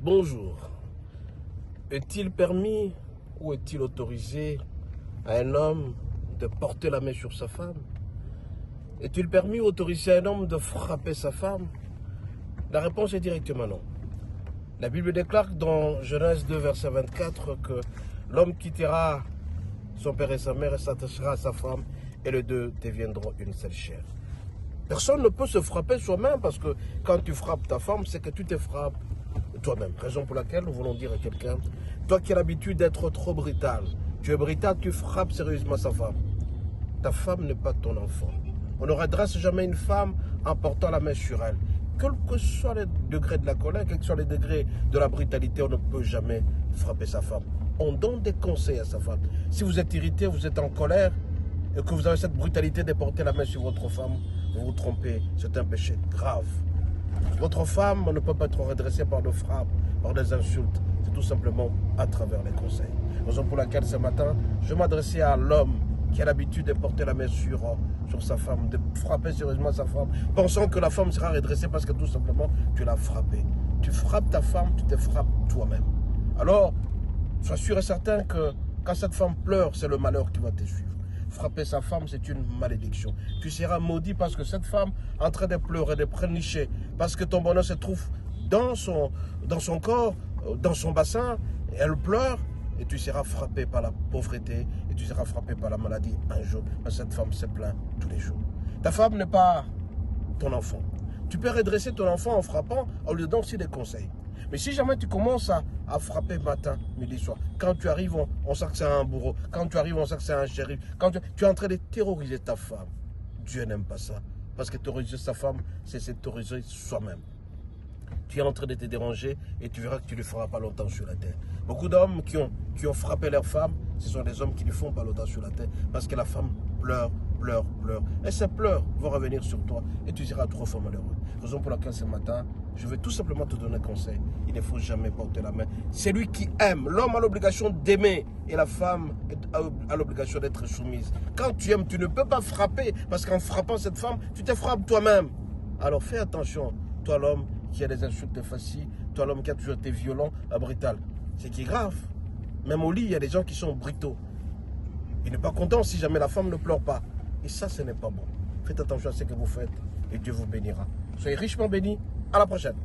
Bonjour. Est-il permis ou est-il autorisé à un homme de porter la main sur sa femme? Est-il permis ou autorisé à un homme de frapper sa femme? La réponse est directement non. La Bible déclare dans Genèse 2, verset 24 que l'homme quittera son père et sa mère et s'attachera à sa femme et les deux deviendront une seule chair. Personne ne peut se frapper soi-même parce que quand tu frappes ta femme, c'est que tu te frappes toi-même. Raison pour laquelle nous voulons dire à quelqu'un, toi qui as l'habitude d'être trop brutal, tu es brutal, tu frappes sérieusement sa femme. Ta femme n'est pas ton enfant. On ne redresse jamais une femme en portant la main sur elle. Quel que soit le degré de la colère, quel que soit le degré de la brutalité, on ne peut jamais frapper sa femme. On donne des conseils à sa femme. Si vous êtes irrité, vous êtes en colère, et que vous avez cette brutalité de porter la main sur votre femme, vous vous trompez, c'est un péché grave. Votre femme ne peut pas être redressée par des frappes, par des insultes. C'est tout simplement à travers les conseils. Raison pour laquelle ce matin, je m'adressais à l'homme qui a l'habitude de porter la main sur sa femme, de frapper sérieusement sa femme, pensant que la femme sera redressée parce que tout simplement tu l'as frappée. Tu frappes ta femme, tu te frappes toi-même. Alors, sois sûr et certain que quand cette femme pleure, c'est le malheur qui va te suivre. Frapper sa femme, c'est une malédiction. Tu seras maudit parce que cette femme est en train de pleurer, de prénicher, parce que ton bonheur se trouve dans son corps, dans son bassin, et elle pleure, et tu seras frappé par la pauvreté, et tu seras frappé par la maladie un jour, parce que cette femme se plaint tous les jours. Ta femme n'est pas ton enfant. Tu peux redresser ton enfant en frappant, en lui donnant aussi des conseils. Mais si jamais tu commences à frapper matin, midi, soir, quand tu arrives, on sait que c'est un bourreau. Quand tu arrives, on sait que c'est un shérif. Quand tu es en train de terroriser ta femme. Dieu n'aime pas ça. Parce que terroriser sa femme, c'est se terroriser soi-même. Tu es en train de te déranger et tu verras que tu ne le feras pas longtemps sur la terre. Beaucoup d'hommes qui ont frappé leur femme, ce sont des hommes qui ne font pas longtemps sur la terre parce que la femme pleure, pleure, pleure. Et ces pleurs vont revenir sur toi et tu seras trop fort malheureux. Raison pour laquelle ce matin, je vais tout simplement te donner un conseil. Il ne faut jamais porter la main. C'est lui qui aime. L'homme a l'obligation d'aimer et la femme a l'obligation d'être soumise. Quand tu aimes, tu ne peux pas frapper parce qu'en frappant cette femme, tu te frappes toi-même. Alors fais attention, toi l'homme qui a des insultes faciles, toi l'homme qui a toujours été violent, brutal. C'est qui est grave. Même au lit, il y a des gens qui sont brutaux. Il n'est pas content si jamais la femme ne pleure pas. Et ça, ce n'est pas bon. Faites attention à ce que vous faites et Dieu vous bénira. Soyez richement bénis. À la prochaine.